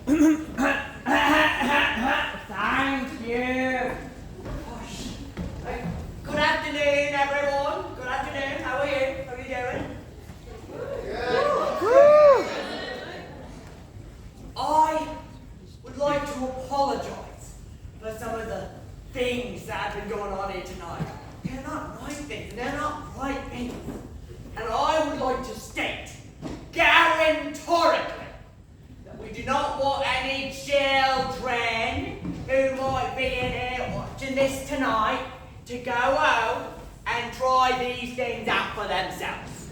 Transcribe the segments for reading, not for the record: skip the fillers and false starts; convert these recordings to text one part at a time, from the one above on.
Thank you. Gosh. Good afternoon, everyone. Good afternoon. How are you? How are you doing? Good. I would like to apologise for some of the things that have been going on here tonight. They're not right things. They're not right things. And I would like to state, categorically, that we do not want any children who might be in here watching this tonight to go home and try these things out for themselves.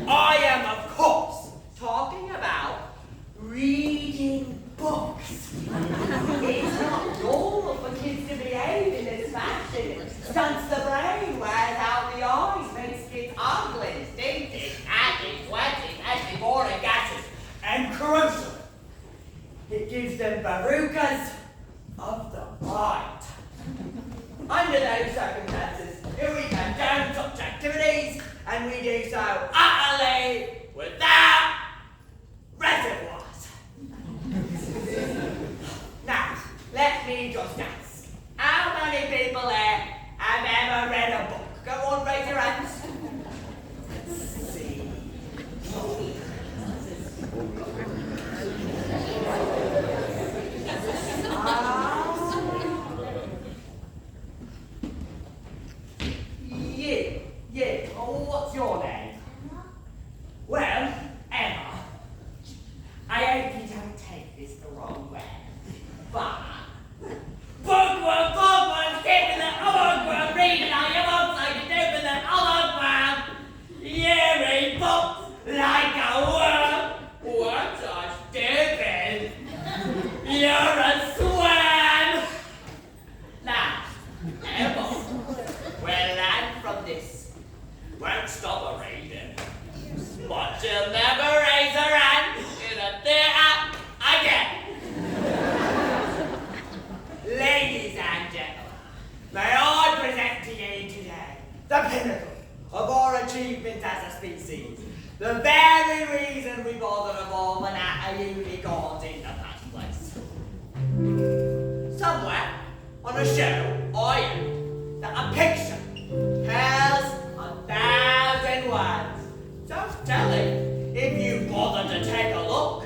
I am, of course, talking about reading books. It's not normal for kids to behave in this fashion. It stunts the brain, wears out the eyes, makes kids ugly, stinky, acting, sweating, acting boring gases, and corrosive. It gives them verrucas of the mind. Under those circumstances, if we condone such activities, and we do so utterly without reservoirs. Now, let me just ask, how many people here have ever read a book? Go on, raise your hands. Let's see. Yeah. Oh, what's your name? Well, Emma, I hope you don't take this the wrong way, but bookworm, stay with the bookworm, reading all your books like you do with the bookworm. You read books like a worm. Worms are stupid. You're a swam. Now, Emma, we'll learn from this. Won't stop a reading, but she'll never raise her hand in a theatre again. Ladies and gentlemen, may I present to you today the pinnacle of our achievement as a species, the very reason we bother evolving out of unicorns in the first place. Somewhere on a show, I heard that a picture tells 1,000 words. Just tell it, if you bother to take a look,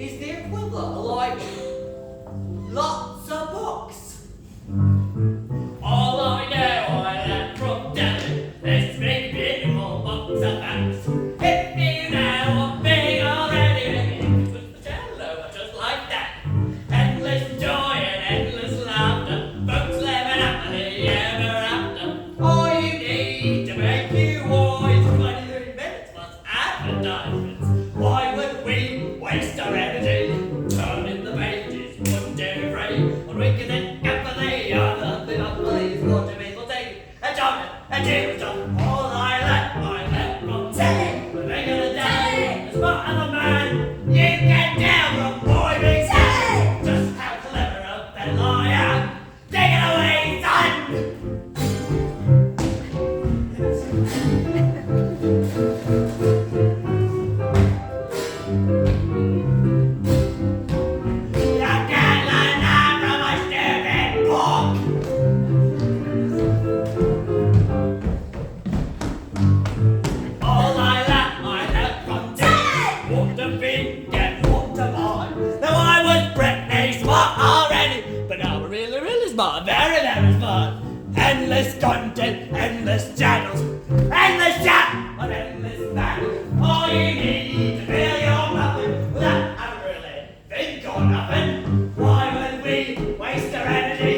is the equivalent of like lots of books. All I know I learned from telling is big beautiful books of facts. If you know what me already means, with the cello just like that. Endless joy and endless laughter, folks living happily ever after. All you need to make you wise, 23 minutes plus advertisements. Why would we waste our energy turning the pages one day free? When we can then get for the other thing on police, what do people take? A job, a deal, all I let from telling. We're making a day, as smart as a man. You get down from boy being silly. Just how clever a fellow I am. Take it away, son! Very, very smart. Endless content, endless channels, endless chat, and endless battles. All you need to fill your muffin without having to really think on nothing. Why would we waste our energy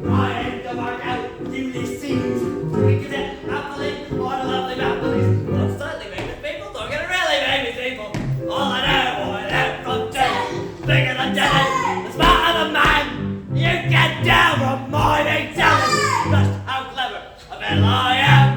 trying to work out Ulysses? We could get happily on a lovely Naples. Well, it's certainly famous people, don't get really famous people. All I know, I learned from telling, bigger than telling, the smarter the man. You get down from my big telling, just how clever a man I am.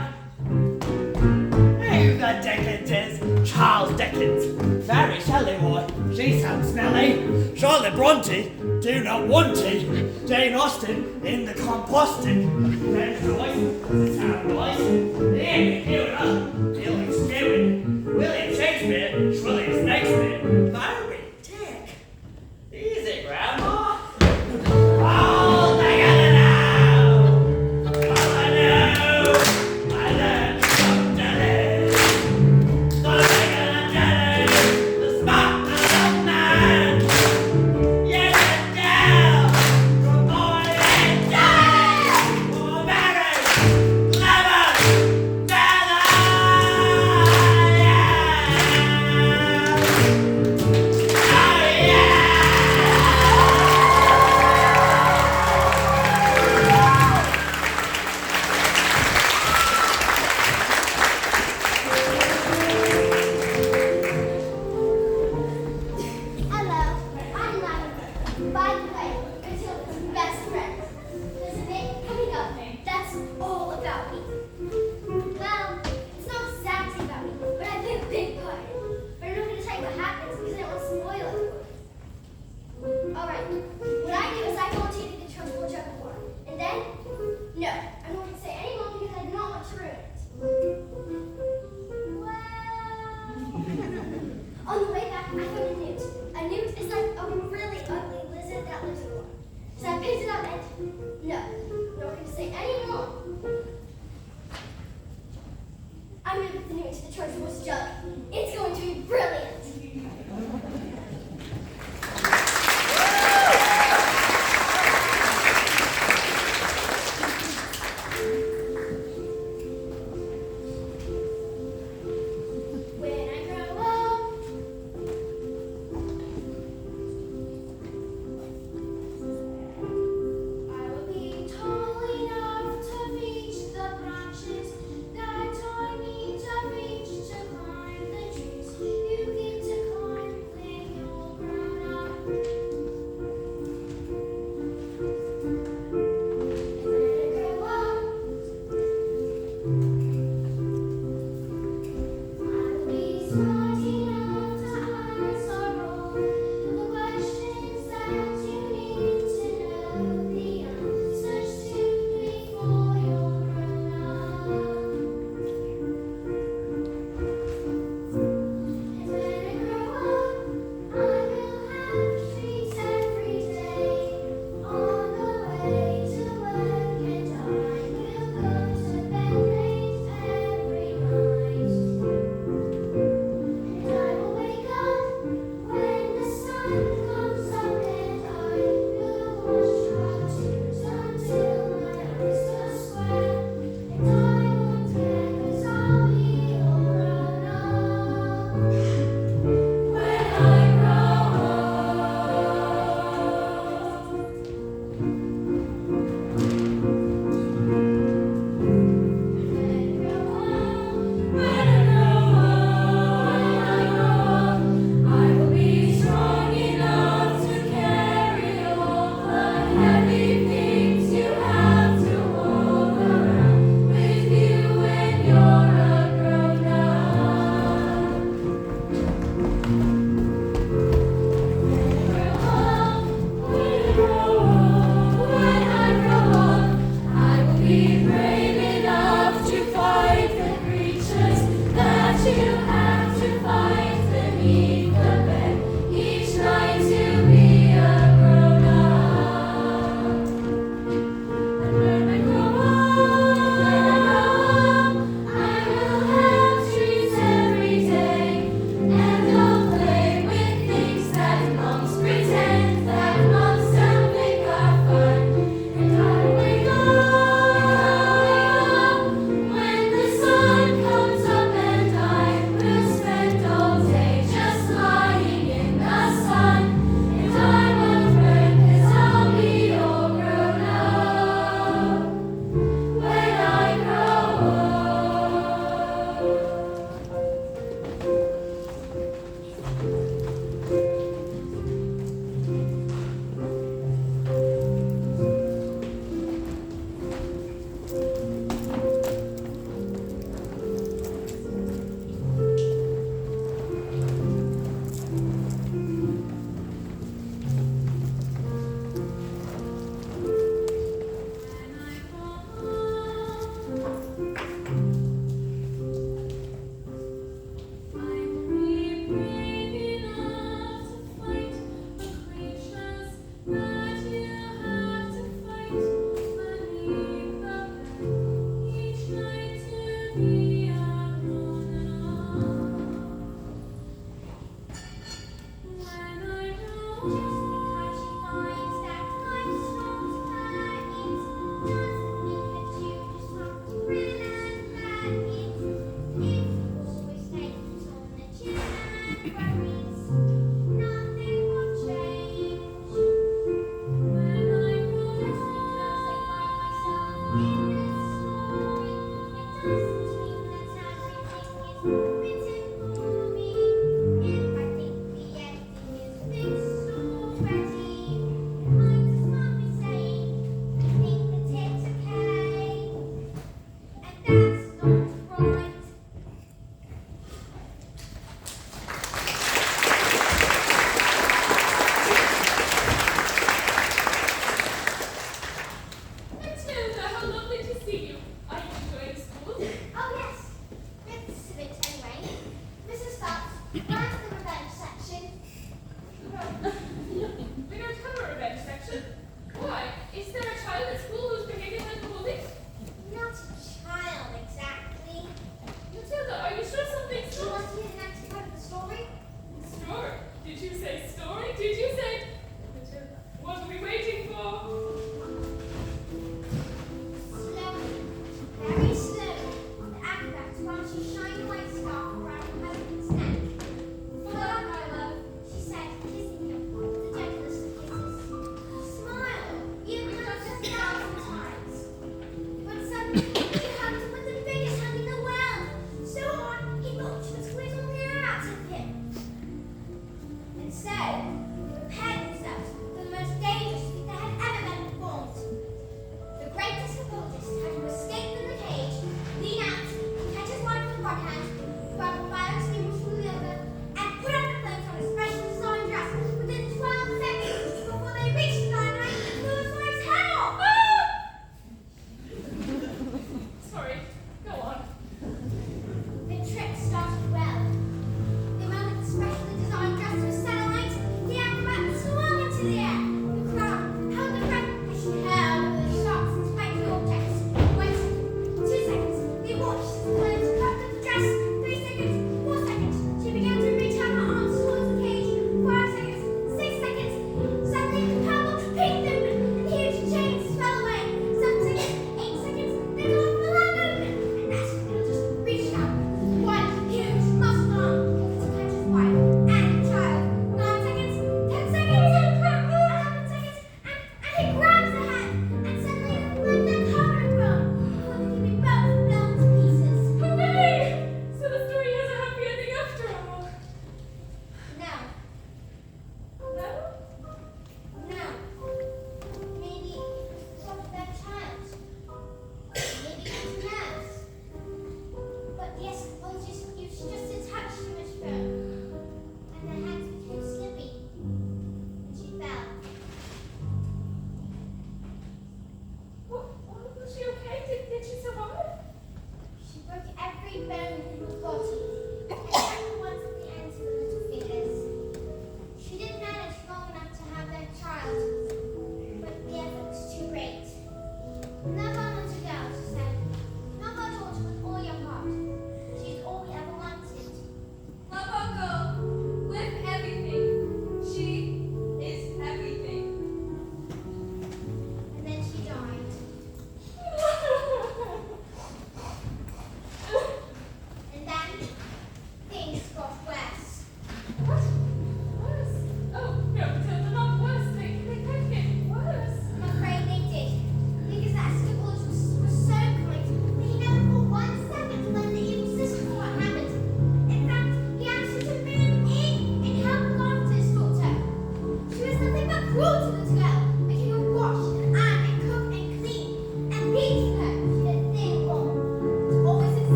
Who the Dickens is? Charles Dickens. Very Shelley boy, she sounds smelly. Charlotte Bronte, do not want it. Jane Austen, in the composting. James Joyce, sound voice. Ian McEwan, Felix Stewart. William Shakespeare, William Shakespeare. Moby Dick. by the way, Matilda and my best friend. Listen, coming up, that's all about me. Well, it's not exactly about me, but I play a big part in it. But I'm not going to tell you what happens because I don't want to spoil it for you. Alright, what I do is I volunteer to get the church for jug of water. And then, no, I'm not going to say any more because I do not want to ruin it. Well, on the way back, I found a newt. A newt is like a really ugly lizard that lives in water. So I picked it up and, no, I'm not going to say any more. I'm going to put the newt into the church horse jug. It's going to be brilliant. When I grow up, I will be tall enough to reach the branches that I need to reach to climb.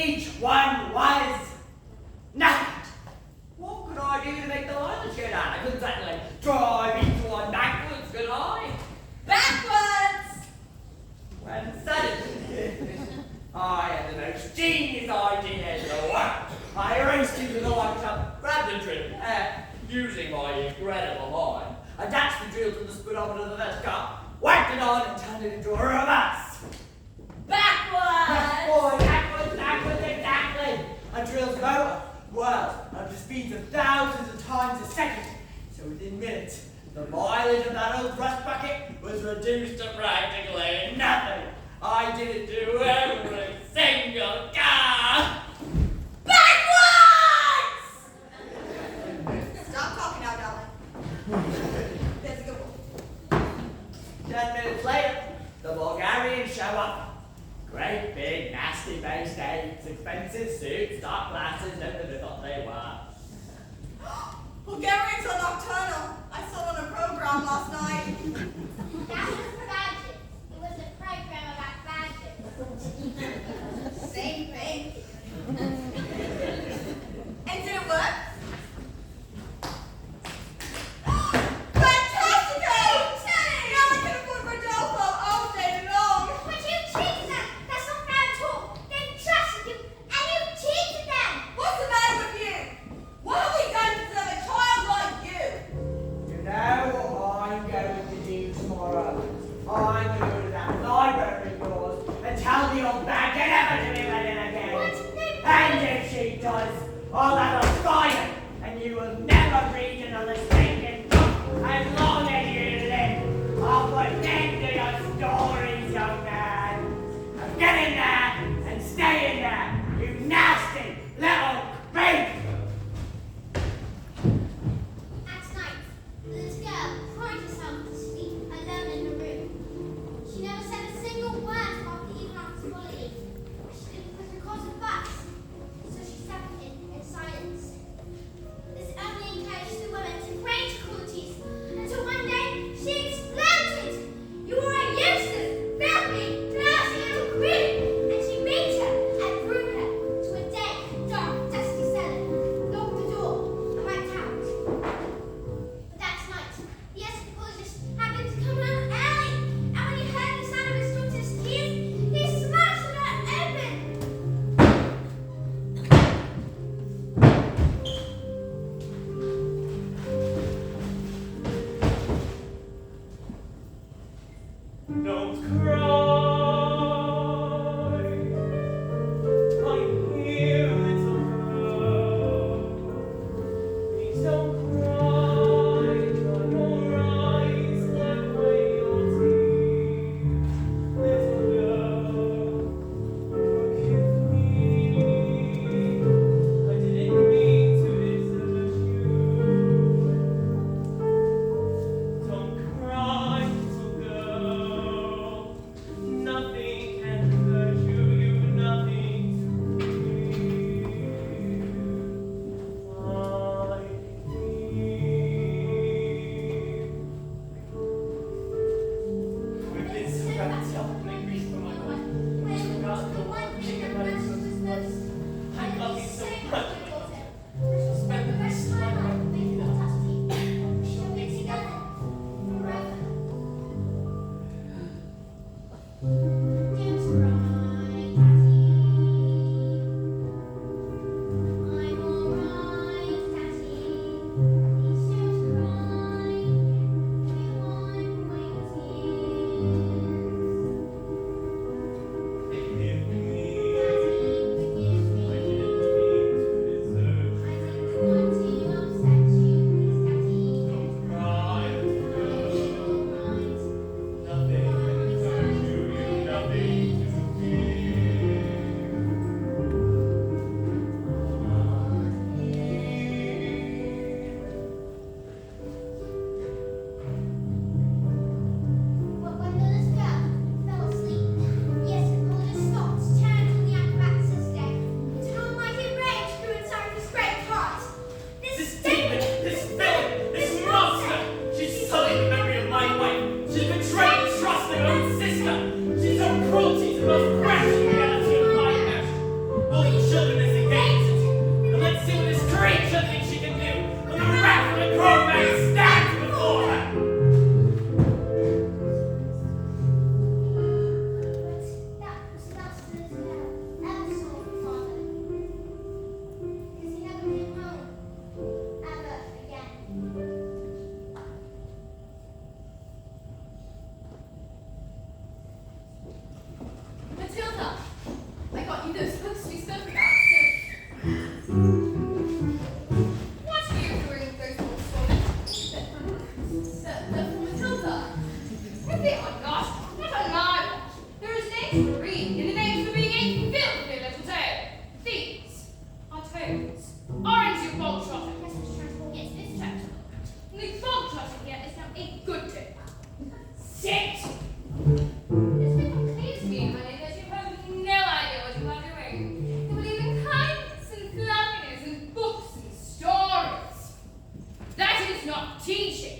Each one was nothing. What could I do to make the mileage go down? I couldn't exactly drive each one backwards, could I? Backwards! When suddenly, I had the most genius idea in the world. I raced into the workshop, grabbed the drill, using my incredible mind, attached the drill to the speedometer of the first car, whacked it on and turned it into a reverse. Backwards! Backwards, exactly. A drill's motor whirls up to speeds of thousands of times a second. So within minutes, the mileage of that old rust bucket was reduced to practically nothing. I did it to every single car. Backwards! Stop talking now, darling. There's a good one. 10 minutes later, the Bulgarians show up. Great big nasty bay skates, expensive suits, dark glasses, none they thought they were. Bulgarians are nocturnal. I saw it on a program last night. That was for badges. It was a program about badges. Same thing. And did it work? Fantastico! Now I can afford Rodolfo all day long. But you cheated them! That's not fair at all! They trusted you, and you cheated them! What's the matter with you? What have we done to deserve a child like you? You know what I'm going to do tomorrow? I'm going to go to that library of yours and tell the old bag to never do it again. What? And if she does, I'll have a fire, and you will never read another stinking book as long as you live. I'll put an end to your stories, young man. Now get in there and stay in there, you nasty little pig. At night, the little girl cried herself to sleep alone in her room. She never said a single word even after bullying. She didn't put her cause of fuss, so she sat in silence. This only encouraged the woman to great cruelties, until one day she exploded. You are a useless, filthy, nasty little queen! And she beat her and threw her to a dank, dark, dusty cellar, locked the door, and went out. But that night, the anthropologist happened to come home early, and when he heard the sound of his daughter's tears, he smashed the door open. Don't cry. I'm here, little girl. Please don't cry. Dry your eyes, wipe away your tears. Little girl, forgive me. I didn't mean to desert you. Don't cry, little girl. Nothing can hurt you. You've nothing to fear. I fear. We've been surrounded by beasts for my life. I love you so much. Spend the rest of my life making up. She'll be together forever. Don't cry, Daddy. I'm alright, Daddy. Please don't cry. We'll wipe away your tears. Forgive me. Daddy, forgive me. I didn't mean to desert I you. didn't want to upset you, Daddy. Don't cry, little girl. Nothing can hurt you. You've nothing to fear. When the little girl fell asleep, the anthropologist stopped, turned on the apparatus deck, and an almighty rage grew inside his great heart. This demon, this villain, this monster! She's sullied the memory of my wife. She's betrayed the trust of her own sister. She's done cruelty to the most precious reality of my house. Will you green in the name for being a filthy little tail. These are tails. Aren't you, bog trotter? Yes, Mr. Trunchbull. Yes, Mr. Trunchbull. And the bog trotter here is now a good tail. Sit! It's become clear to me, honey, that you have no idea what you are doing. You believe in kindness and fluffiness and books and stories. That is not teaching.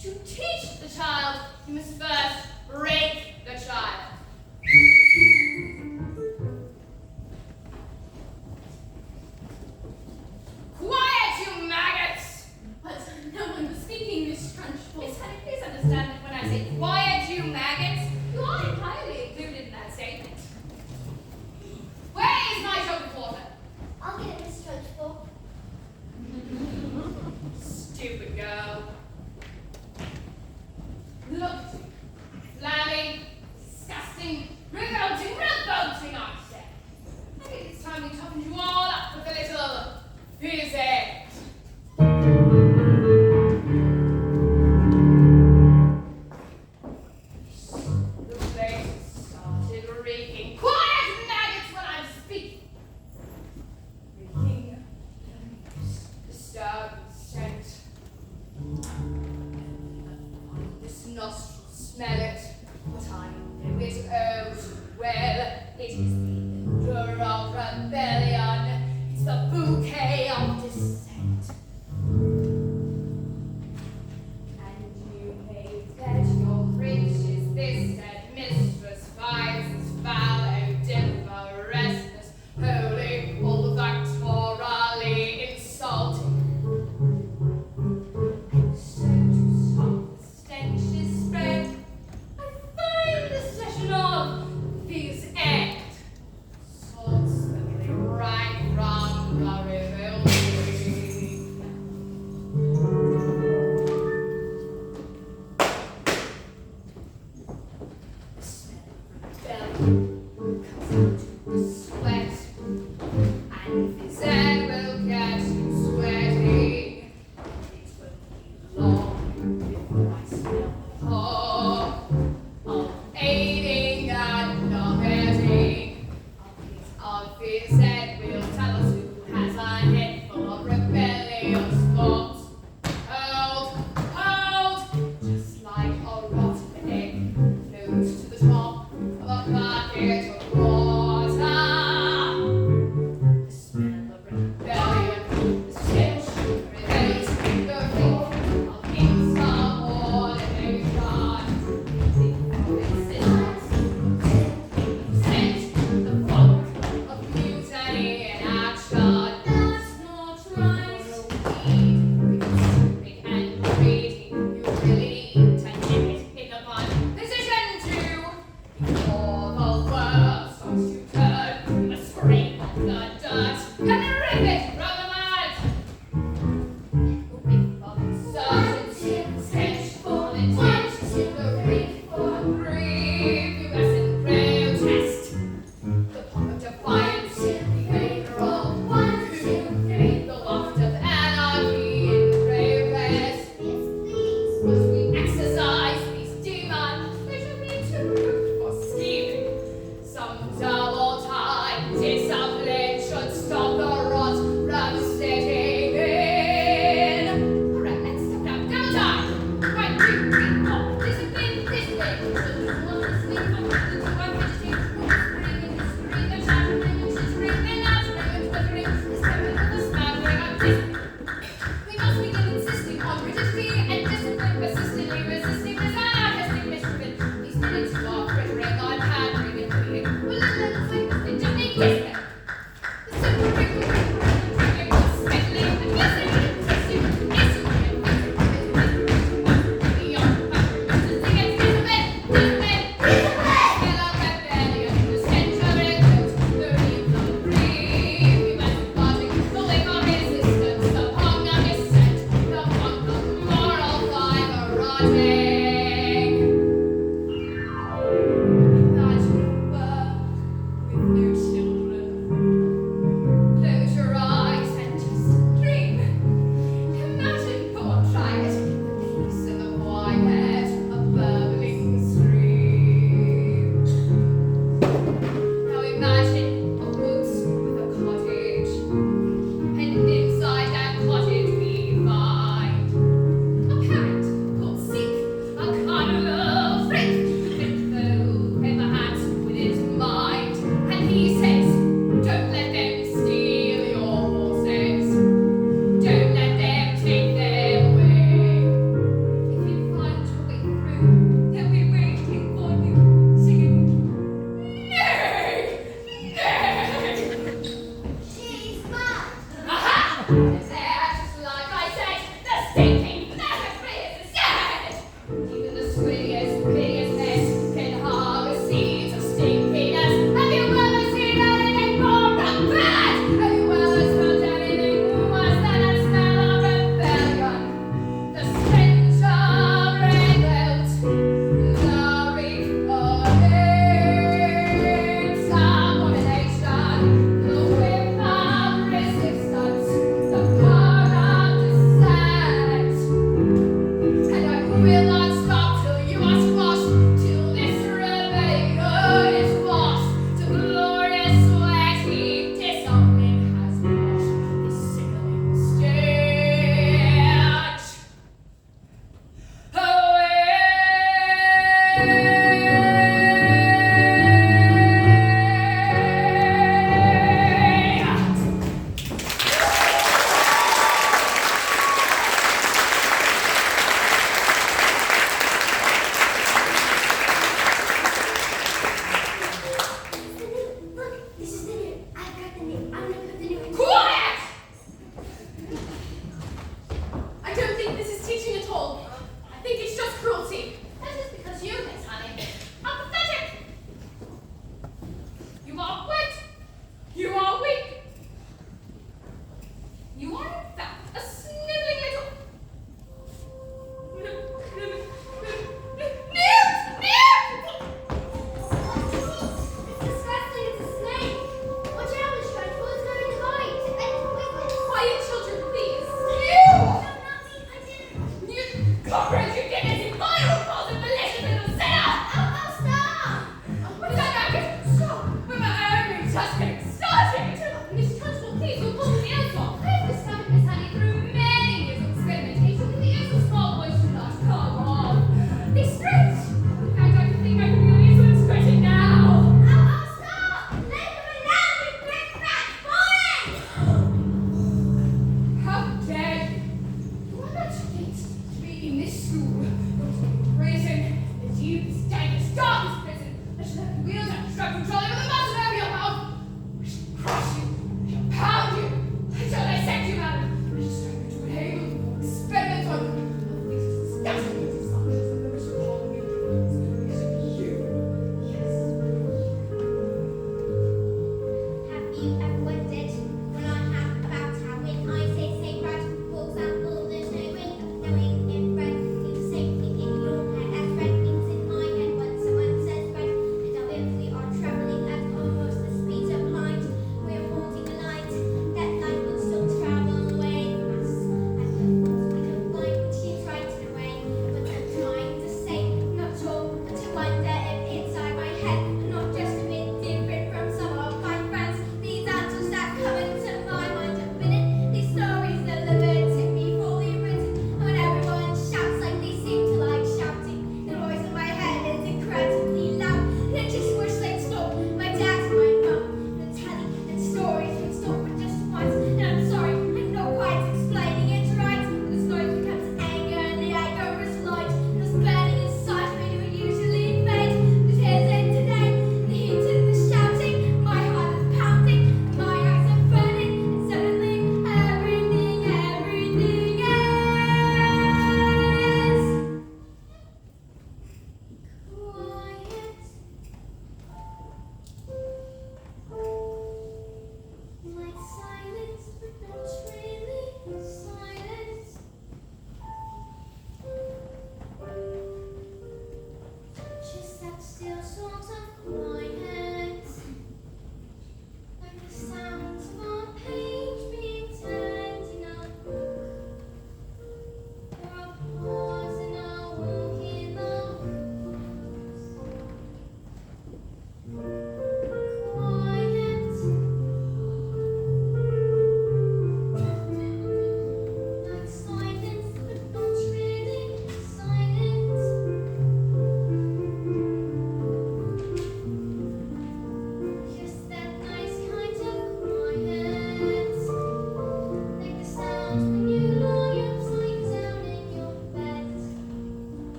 To teach the child, you must first break the child. Quiet, you maggots! But no one was speaking, Miss Trunchbull. Miss Honey, please understand that when I say quiet, you maggots, you are entirely included in that statement. Where is my jug of water? I'll get it, Miss Trunchbull. Stupid girl. Look at you. Flabby, disgusting, revolting, I say. I think it's time we toughened you all up with a little physics. The place started reeking. Quiet, maggots, when I'm speaking. Reeking. Disturbed scent. This nostril smell it. What I know it oh too well. It is the odor of rebellion. It's the bouquet of dissent. And you may bet your riches this said mistress finds is foul, odifer, restless, holy, olfactorally insulting. So to stop the stenches spread, I find the session of these end. Salt smelling right from the revealed. The smell of rebellion comes out to the sweat, and this end will get you sweating. It will be long before I smell the hall of aiding and abetting. Of his head will tell us who has a head full of rebellious thoughts. Hold, just like a rotten egg, floats to the top of a bucket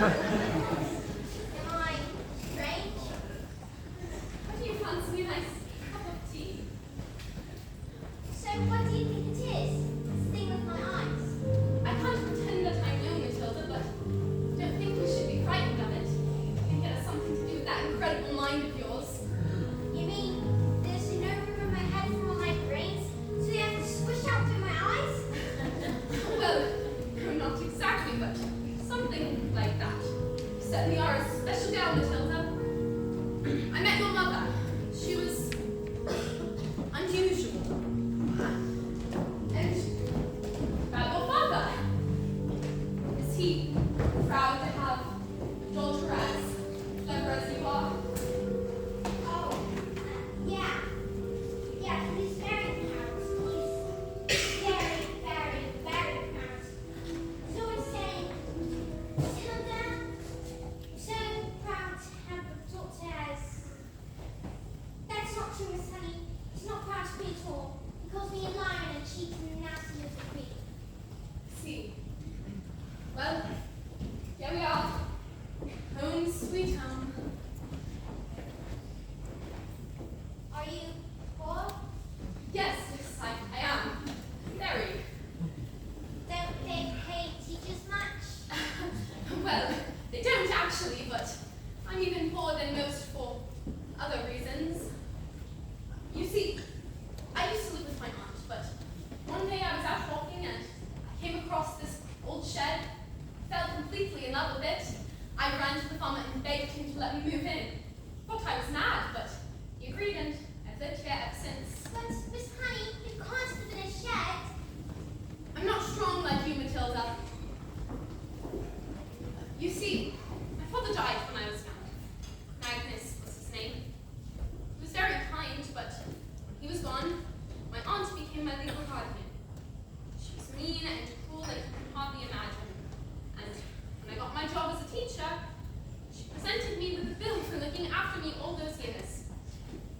I strange? What do you fancy a nice cup of tea? So what do you think it is? This thing with my eyes? I can't pretend that I know Matilda, but I don't think we should be frightened of it. I think it has something to do with that incredible mind of yours. You mean there's no room in my head for all my brains, so they have to squish out through my eyes? Well, no, not exactly, but something like that. You certainly are a special gal, Matilda. I met your mother. She was unusual. And about your father. Is he proud to have a daughter as clever as you are? Oh, yeah. Yeah, he's very proud. He's very, very, very proud. He's always saying, Matilda, I'm so proud to have a daughter as... That's not true, Miss Honey. He's not proud of me at all. He calls me a liar and a cheat and a nasty little creep. See. Well, here we are. Home sweet home. Are you poor? Yes, I am. Very. Don't they pay teachers much? Well, they don't actually, but I'm even poorer than most for other reasons. You see, I used to live with my aunt, but one day I was out walking and I came across this old shed, fell completely in love with it. I ran to the farmer and begged him to let me move in. Thought I was mad, but he agreed and I've lived here ever since. But, Miss Honey, you can't live in a shed. I'm not strong like you, Matilda. You see, my father died when I was young. Magnus was his name. He was very kind, but when he was gone, my aunt became my legal guardian. She was mean and cruel that you can hardly imagine. And when I got my job as a teacher, she presented me with a bill for looking after me all those years.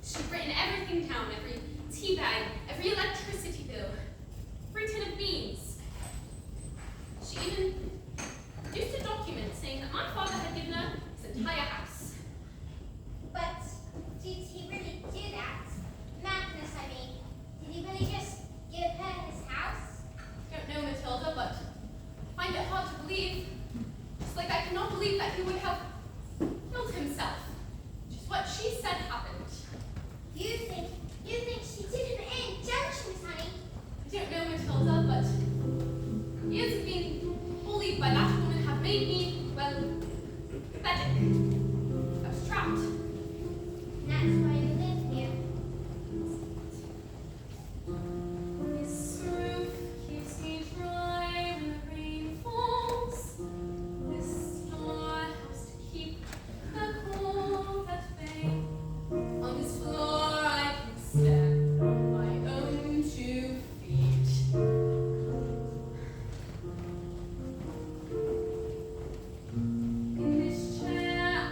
She'd written everything down, every tea bag, every electricity bill, every tin of beans. She even produced a document saying that my father had given her his entire house. But did he really do that? Magnus, I mean. Did he really just give her his house? I don't know, Matilda, but I find it hard to believe. Just like I cannot believe that he would have killed himself. Just what she said happened. You think she did him in, don't you, Miss Honey? I don't know, Matilda, but years of being bullied by that woman have made me, well, pathetic. I was trapped. And that's why you live here. This roof keeps me dry when the rain falls. This door helps to keep the cold at bay. On this floor I can stand on my own 2 feet. In this chair I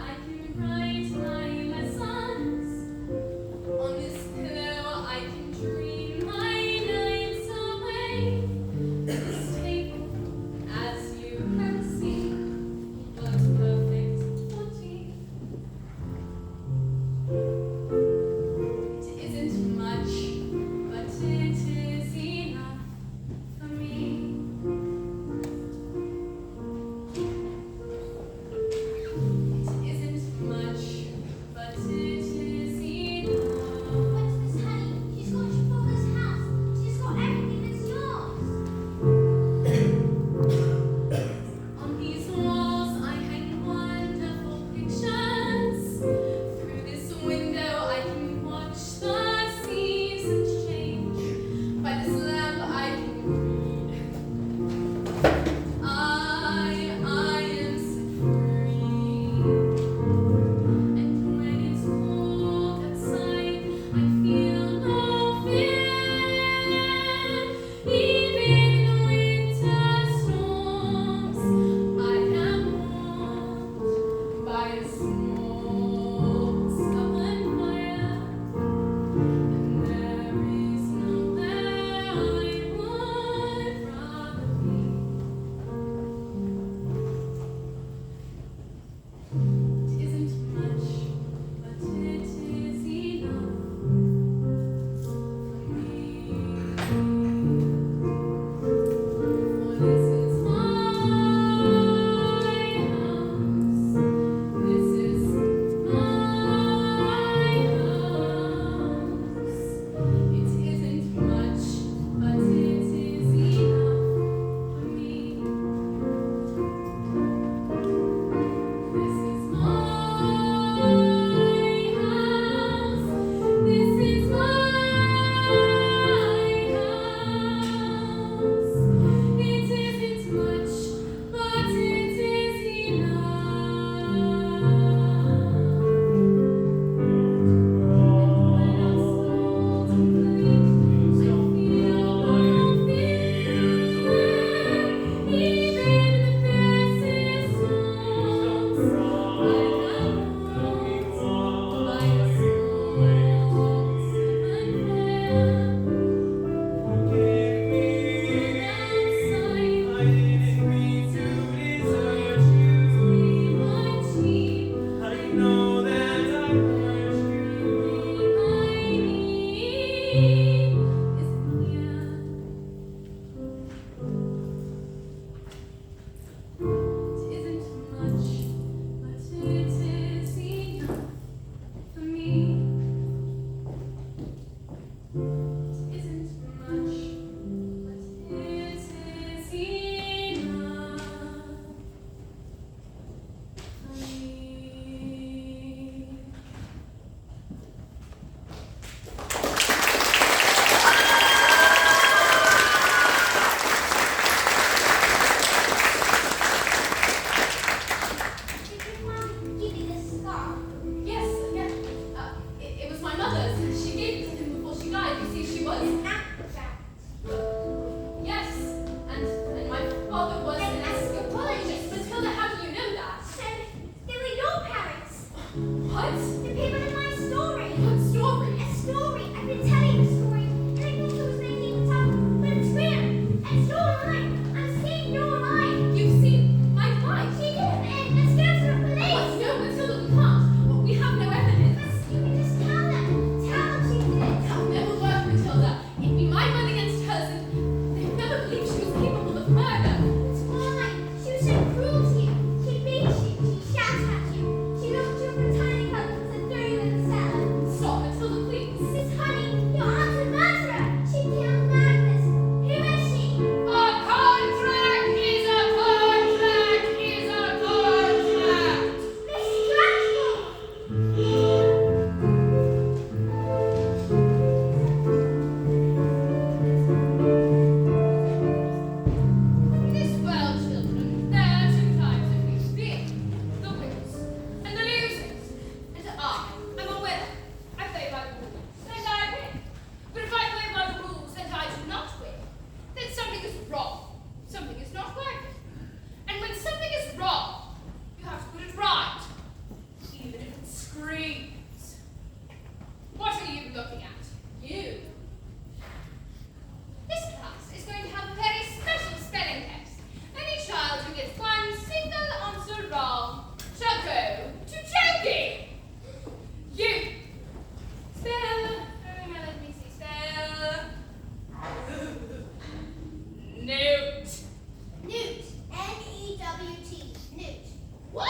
WT, Newt. What?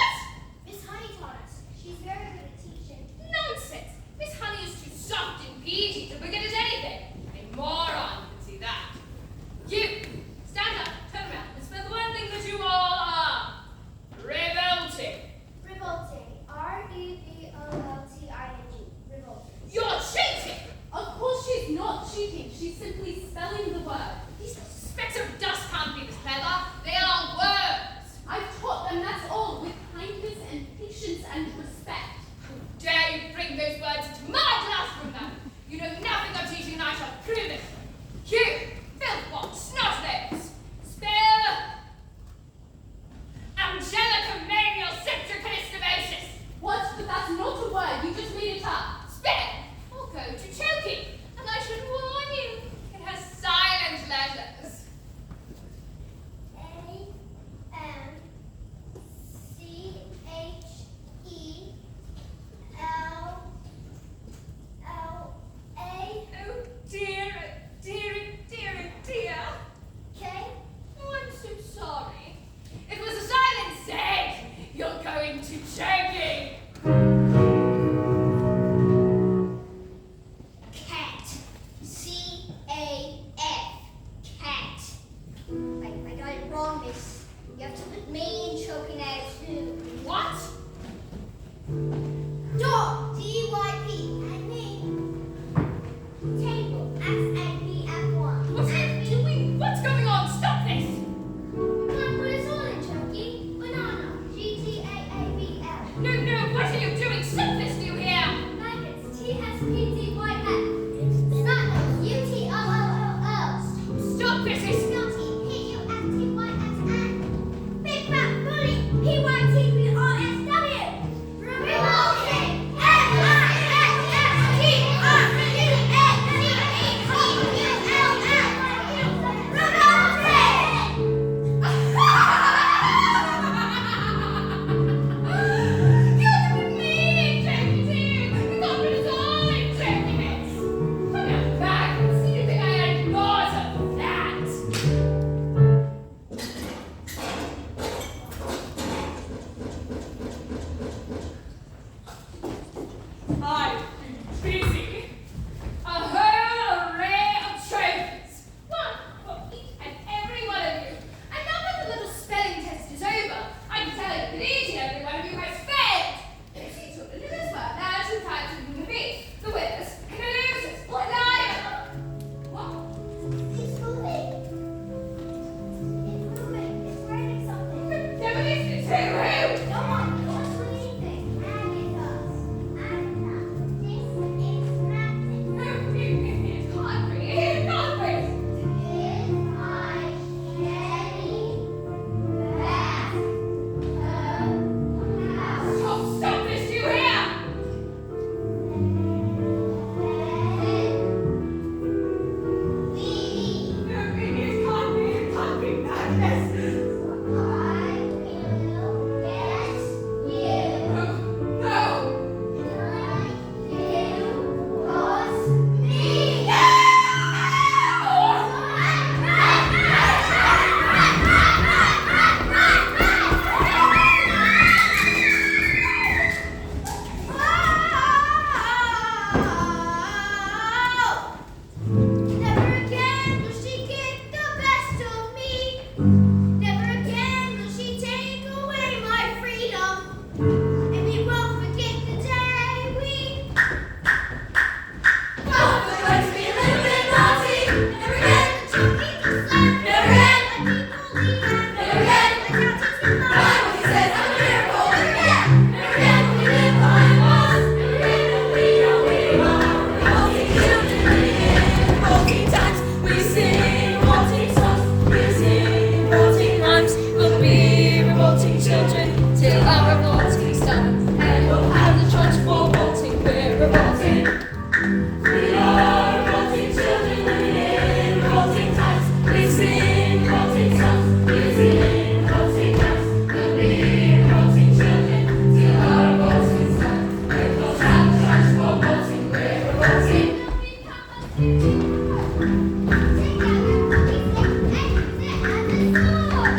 Miss Honey taught us. She's very good at teaching. Nonsense! Miss Honey is too soft and peachy to be good at anything. A moron can see that. You, stand up, turn around, and spell the one thing that you all are. Revolting. Revolting. R-E-V-O-L-T-I-N-G. Revolting. You're cheating! Of course she's not cheating. She's simply spelling the word. These specks of dust can't be this clever. They are words. I've taught them, that's all, with kindness and patience and respect. How dare you bring those words into my classroom now? You know nothing of teaching and I shall prove it. You, filthwort, snot-nose, spell Angelica Manial Citrocalistobasis. What? But that's not a word. You just made it up. Spell, or go to choking, and I should warn you, it has silent letters. A-M-C-H-E-L-L-A. Oh dear, dear, dear, dear. K. Oh, I'm so sorry. It was a silent Z. You're going to choking. Cat. C-A-F. Cat. I got it wrong, miss. You have to put me in choking out too. What? Dog. D-Y-P. And me. Table. X-A-B-F-1. What are you doing? What's going on? Stop this. Can't put us all in choking. Banana. G-T-A-A-B-L. No, no, what are you doing? Stop this, do you hear? Maggots. T-S-P-D-Y-F. Snot-nose. U-T-O-O-O-O. Stop this. It's Snotty. P-U-F-T-Y-S-N. Big Rat Bully. P-Y-T-B-R-S-W. Revolting. I've been busy. A whole array of trophies. One for each and every one of you. And now that the little spelling test is over, I can tell you that each and every one of you has failed. See, children, in this world, there are two types of human beings. The winners and the losers. What liar? What? It's moving. It's moving. It's writing something. Never listen to who? Go on. Go on to anything. Agathos. Agatha. This is magic. No, it can't be. It can't be. If I Jenny back house. Stop this, do you hear? We No, it can't be. It can't be madness. I will get you. No. Like you was me. Never again will she get the best of me. Never again will she take away my freedom. And we won't forget the day we both were going to be a little bit naughty. Never again will Chucky the slap. Never again will people leave. Never again will I can't teach me life. He says I'm a miracle. Never again. Never again will we live behind walls. Never again will we know we are revolting children. Revolting times we sing revolting songs. We sing revolting rhymes. We'll be revolting children till our revolting stops, and we'll have the charge for revolting. We're revolting. We are revolting children living in revolting times. We sing revolting songs. We sing revolting rhymes. We'll be revolting children till our revolting stops. And we'll have the charge for revolting. We're revolting. Together we sing and sit at the door.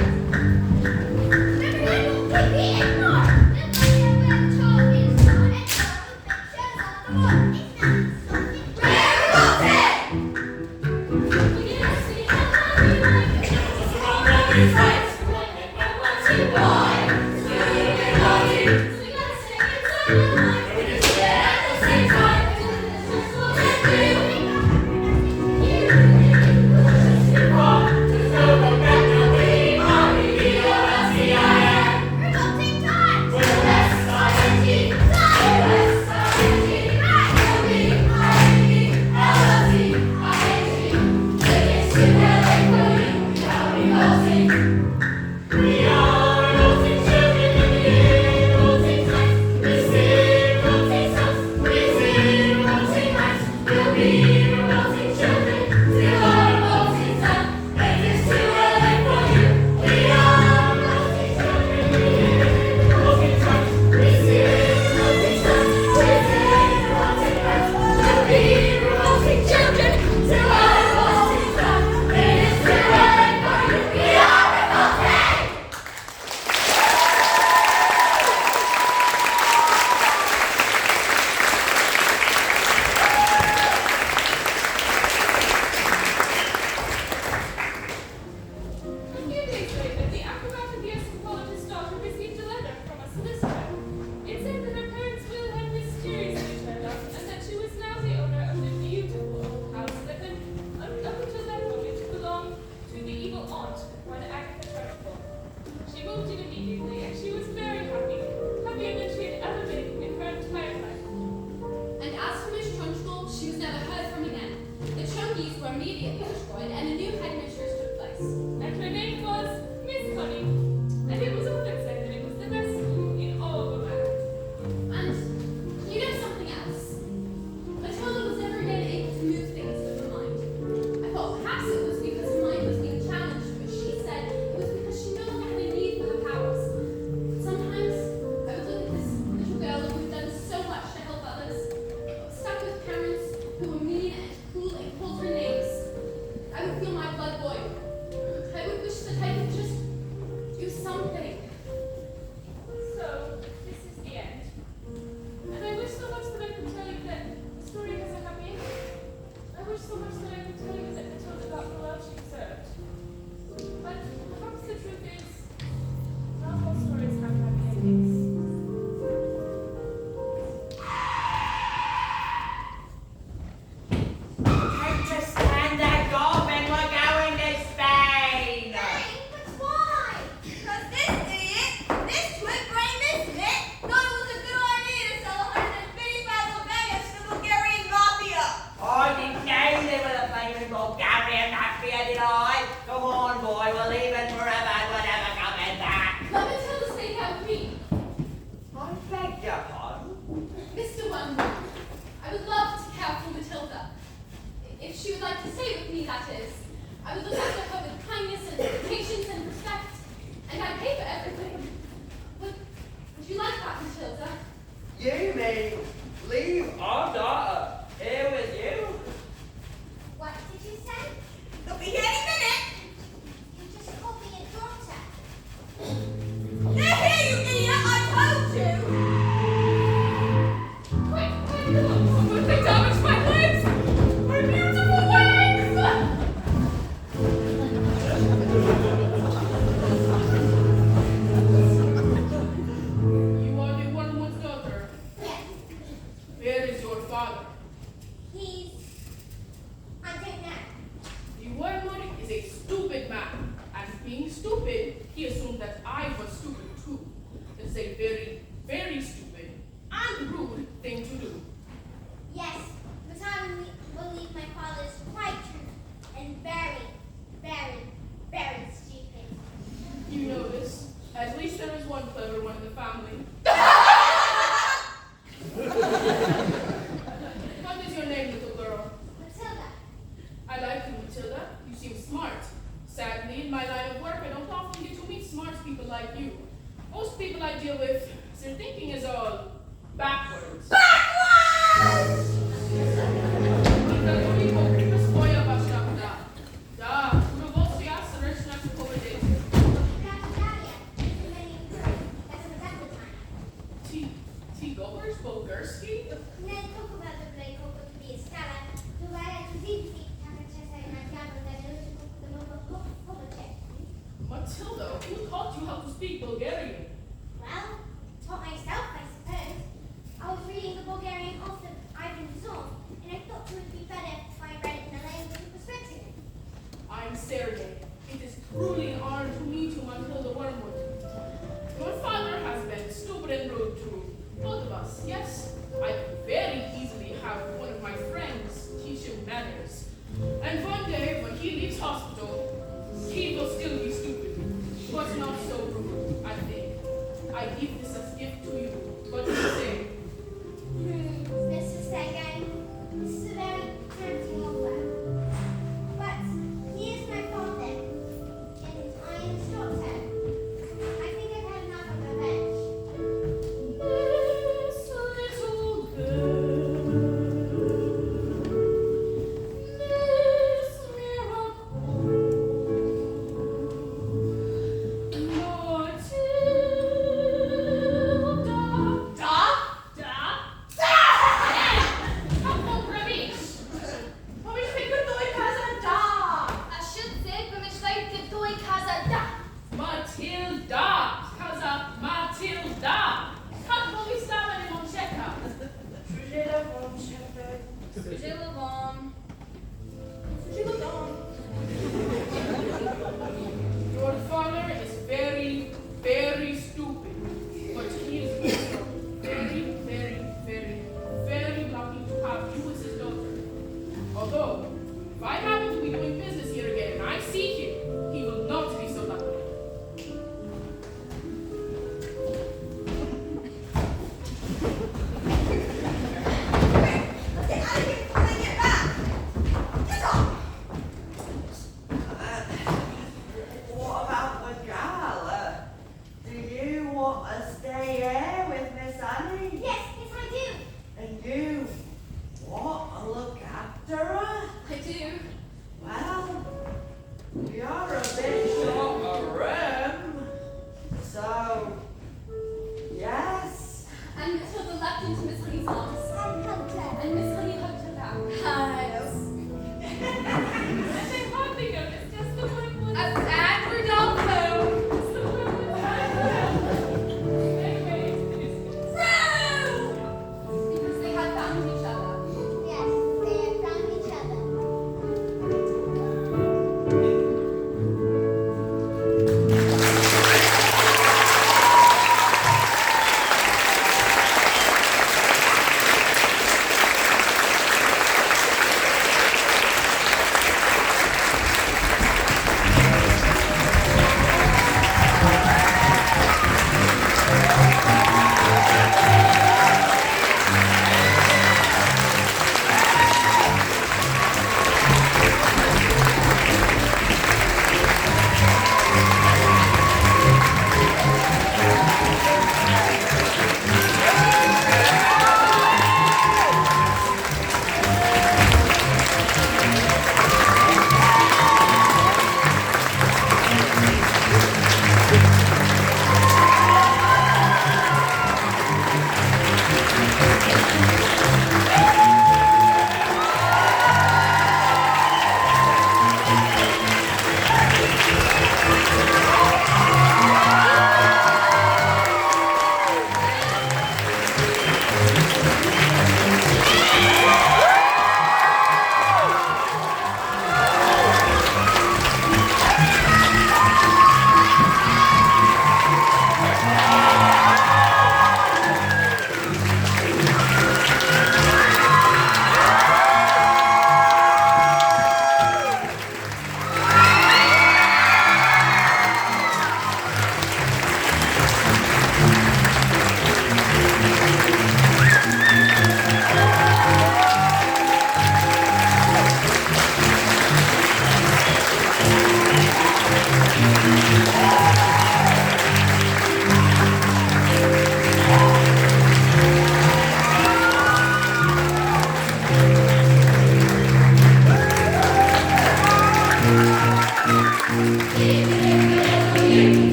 Matilda, who taught you how to speak Bulgarian? Well, taught myself, I suppose. I was reading the Bulgarian author Ivan Zov, and I thought it would be better if I read it in a language it was written in. I'm Sergei. It is truly an honor to meet you, Matilda Wormwood. Your father has been stupid and rude to both of us, yes? I could very easily have one of my friends teach him manners. And one day, when he leaves hospital, he will still be stupid, but not so rude, I think. I give